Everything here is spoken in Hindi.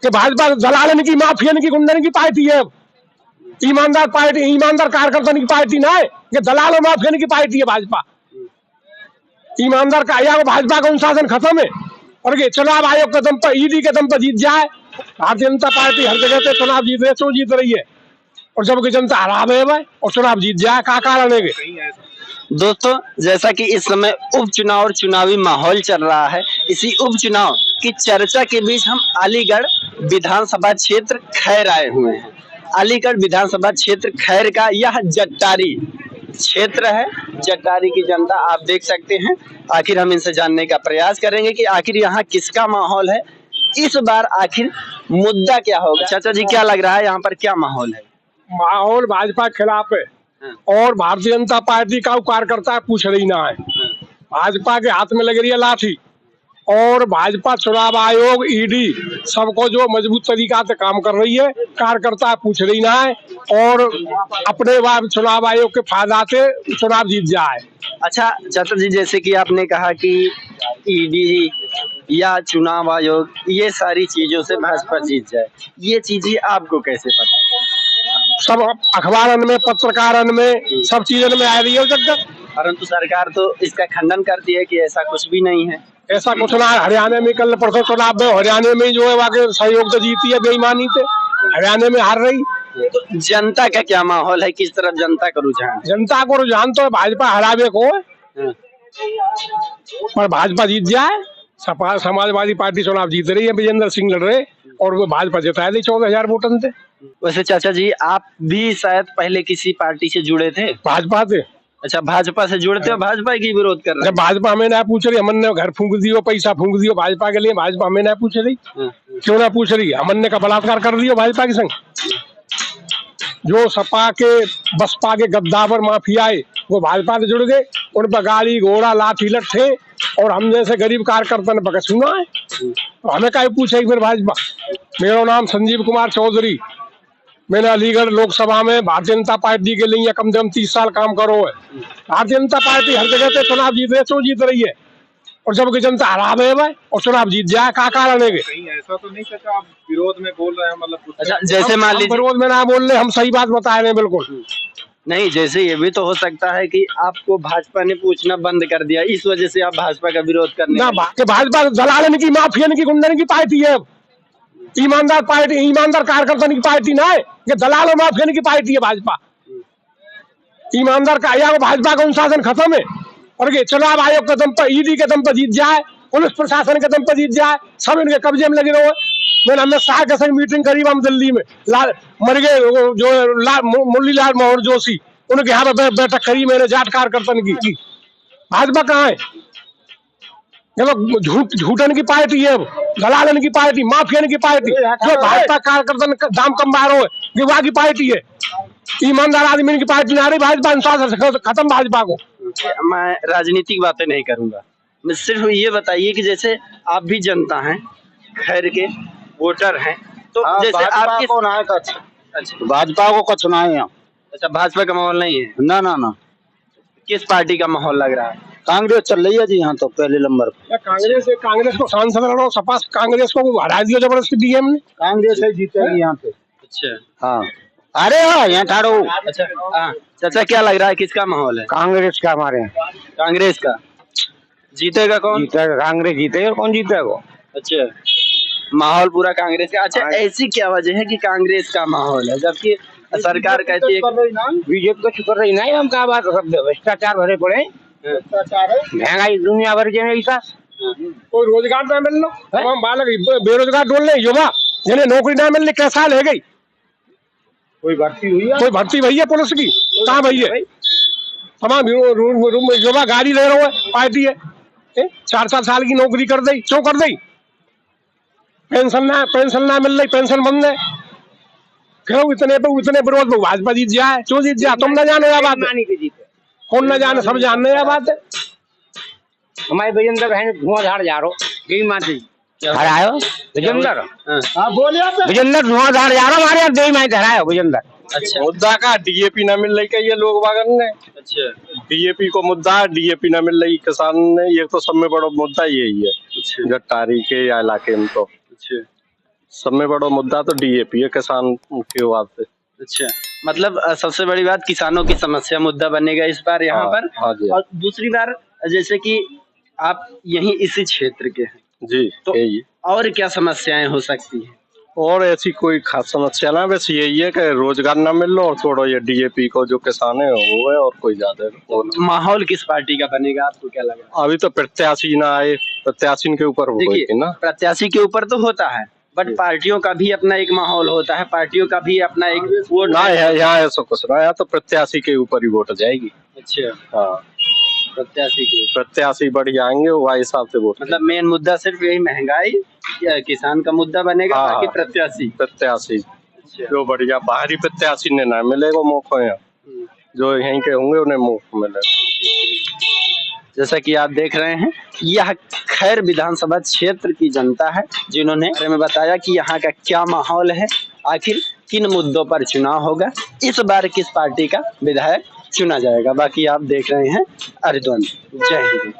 कि भाजपा दलालन की, माफियन की, गुंडन की पार्टी है। ईमानदार पार्टी, ईमानदार कार्यकर्ता की पार्टी ना है, ये दलाल और माफियन की पार्टी है भाजपा। ईमानदार का या भाजपा का अनुशासन खत्म है, और ये चुनाव आयोग के दम पर, ईडी के दम पर जीत जाए। भारतीय जनता पार्टी हर जगह पे चुनाव जीत रही, क्यों जीत रही है? और जबकि जनता हरा है भाई, और चुनाव जीत जाए, क्या कारण है? दोस्तों, जैसा कि इस समय उपचुनाव और चुनावी माहौल चल रहा है, इसी उपचुनाव की चर्चा के बीच हम अलीगढ़ विधानसभा क्षेत्र खैर आए हुए हैं। अलीगढ़ विधानसभा क्षेत्र खैर का यह जट्टारी क्षेत्र है। जट्टारी की जनता आप देख सकते हैं। आखिर हम इनसे जानने का प्रयास करेंगे कि आखिर यहाँ किसका माहौल है, इस बार आखिर मुद्दा क्या होगा। चाचा जी, क्या लग रहा है यहाँ पर क्या माहौल है? माहौल भाजपा के खिलाफ है, और भारतीय जनता पार्टी का कार्यकर्ता पूछ रही ना है। भाजपा के हाथ में लग रही है लाठी, और भाजपा चुनाव आयोग, ईडी सबको जो मजबूत तरीका से काम कर रही है, कार्यकर्ता पूछ रही ना है, और अपने बाद चुनाव आयोग के फायदा से चुनाव जीत जाए। अच्छा चाचा जी, जैसे कि आपने कहा कि ईडी या चुनाव आयोग, ये सारी चीजों से भाजपा जीत जाए, ये चीजें आपको कैसे पता? सब अखबारन में, पत्रकारन में, सब चीजों में आ रही है जब। परंतु सरकार तो इसका खंडन करती है कि ऐसा कुछ भी नहीं है। ऐसा कुछ ना है। हरियाणा में कल परसों चुनाव में हरियाणा में जो है वाकई सहयोग से जीती है, बेईमानी से हरियाणा में हार रही। तो जनता का क्या माहौल है, किस तरफ जनता का रुझान? जनता को रुझान तो भाजपा हरावे को है, पर भाजपा जीत जाए। सपा समाजवादी पार्टी चुनाव जीत रही है, विजेंद्र सिंह लड़ रहे, और वो भाजपा जिताया दी 14,000 वोटन से। वैसे चाचा जी, आप भी शायद पहले किसी पार्टी से जुड़े थे? भाजपा से। अच्छा, भाजपा से जुड़ते हो, भाजपा की विरोध कर रहे हैं? भाजपा हमें ना पूछ रही, हमन ने घर फूंक दियो, पैसा फूंक दियो भाजपा के लिए, भाजपा हमें ना पूछ रही। क्यों ना पूछ रही? हमन ने का बलात्कार कर दियो भाजपा के संग। जो सपा के, बसपा के गद्दावर माफिया है, वो भाजपा से जुड़ गए। उन पर गाड़ी घोड़ा लाठी लट्ठे, और हम जैसे गरीब कार्यकर्ता ने बका सुना है, तो हमें क्या पूछेगी फिर भाजपा? मेरा नाम संजीव कुमार चौधरी, मैंने अलीगढ़ लोकसभा में भारतीय जनता पार्टी के लिए कम से कम 30 साल काम करो है। भारतीय जनता पार्टी हर जगह पे चुनाव जीत रही है, क्यों जीत रही है? और जबकि जनता हरा है भाई, और चुनाव जीत जाए, क्या कारण है? ऐसा तो नहीं चाचा, आप विरोध में बोल रहे हैं, मतलब अच्छा, जैसे मान लीजिए विरोध में ना बोल रहे, हम सही बात बता रहे हैं बिल्कुल। नहीं, जैसे ये भी तो हो सकता है कि आपको भाजपा ने पूछना बंद कर दिया, इस वजह से आप भाजपा का विरोध करने ना। भाजपा दलालन की, माफियन की, गुंडन की पार्टी है। ईमानदार पार्टी, ईमानदार कार्यकर्ता की पार्टी ना है, ये दलाल और माफियन की पार्टी है भाजपा। ईमानदार का या भाजपा का अनुशासन खत्म है, और ये चुनाव आयोग के दम पर, ईडी के दम पर जीत जाए, पुलिस प्रशासन के दम पर जीत जाए, सब इनके कब्जे में लगे रहो। मैंने हमने शाह के संग मीटिंग करी हम दिल्ली में, मर गए जो मुरलीलाल मनोहर जोशी, उनके यहाँ पे बैठक करी मैंने, जाट कार्यकर्ता की। भाजपा कहाँ है? झूठन की पार्टी है, दलालन की पार्टी, माफियन की पार्टी। जो भाजपा कार्यकर्ता ने दाम कम मारो है, विवाह की पार्टी है। ईमानदार आदमी की पार्टी ना रही भाजपा, अनुशासन खत्म भाजपा को। मैं राजनीतिक बातें नहीं करूंगा, मैं सिर्फ ये बताइए कि जैसे आप भी जनता हैं, खैर के वोटर हैं, तो जैसे आपकी कौन है? अच्छा, भाजपा को कुछ ना है। अच्छा, भाजपा का माहौल नहीं है? ना ना ना, किस पार्टी का माहौल लग रहा है? कांग्रेस चल रही है जी यहाँ तो पहले नंबर पे। कांग्रेस को सांसद लड़ो, सपा कांग्रेस को हरा दिया जबरदस्ती डीएम ने। कांग्रेस ही जीतेगी यहाँ पे। अच्छा, हाँ, अरे हाँ, यहाँ ठाड़ो। अच्छा, हाँ चाचा, क्या लग रहा है, किसका माहौल है? कांग्रेस का हमारे यहाँ। कांग्रेस का। जीतेगा कौन? जीतेगा कांग्रेस, जीतेगा। कौन जीतेगा? अच्छा, माहौल पूरा कांग्रेस का। अच्छा, ऐसी क्या वजह है कि कांग्रेस का माहौल है, जबकि सरकार कहती है बीजेपी को शुक्र रही ना, हम क्या बात, सब भ्रष्टाचार भरे पड़े, महंगाई दुनिया भर के ऐसा। कोई रोजगार ना मिल लो, हम बालक बेरोजगार डोल रहे, युवा जिन्हें नौकरी ना मिलने कैसा हाल है गई? कोई भर्ती हुई है? कोई भर्ती भई है पुलिस की? कहाँ भई है? तमाम युवा गाड़ी ले रहा है, पार्टी है 4-4 साल की नौकरी कर दी, क्यों कर दी? पेंशन ना मिल रही, पेंशन बंद है। क्यों इतने विरोध में भाजपा जीत जाए? क्यों जीत जाए? तुम ना जानो यह बात है, कौन ना जाने, सब जानने यह बात है। हमारे विजेंद्र भाई ने धुआंधार जा रहा गई माती हरायो विजेंद्र। हाँ बोलिए, विजेंद्र धुआंधार जा रहा हमारे यहाँ, दे माई हरायो विजेंद्र। अच्छा, मुद्दा का डीएपी ना मिल रही का ये लोग बागन ने। अच्छा, डीएपी को मुद्दा, डीएपी ना मिल रही किसान ने, ये तो सब में बड़ा मुद्दा यही है। अच्छा, जट्टारी के या इलाके में तो। अच्छा, सब में बड़ा मुद्दा तो डीएपी है किसान के वास्ते। अच्छा, मतलब सबसे बड़ी बात किसानों की समस्या मुद्दा बनेगा इस बार यहाँ पर। हाँ जी। और दूसरी बार जैसे कि आप यहीं इसी क्षेत्र के हैं जी तो यही। और क्या समस्याएं हो सकती हैं? और ऐसी कोई खास समस्या ना, बस यही है कि रोजगार ना मिल लो और थोड़ा ये डीएपी को जो किसान है वो है, और कोई ज्यादा माहौल किस पार्टी का बनेगा, आपको क्या लग रहा है? अभी तो प्रत्याशी ना आए, प्रत्याशी के ऊपर देखिए ना। प्रत्याशी के ऊपर तो होता है, बट पार्टियों का भी अपना एक माहौल होता है, पार्टियों का भी अपना एक वोट ना है यहाँ ऐसा कुछ ना, यहाँ तो प्रत्याशी के ऊपर ही वोट जाएगी। अच्छा, हाँ प्रत्याशी के प्रत्याशी बढ़िया आएंगे वो हिसाब से वोट। मतलब मेन मुद्दा सिर्फ यही महंगाई या किसान का मुद्दा बनेगा, हाँ, बाकी प्रत्याशी। अच्छा। जो बढ़िया बाहरी प्रत्याशी ने ना मिलेगा मौका, यहाँ जो यहीं के होंगे उन्हें मौका मिलेगा। जैसा कि आप देख रहे हैं यह खैर विधानसभा क्षेत्र की जनता है जिन्होंने बारे में बताया कि यहाँ का क्या माहौल है, आखिर किन मुद्दों पर चुनाव होगा, इस बार किस पार्टी का विधायक चुना जाएगा। बाकी आप देख रहे हैं अरिदवन। जय हिंद।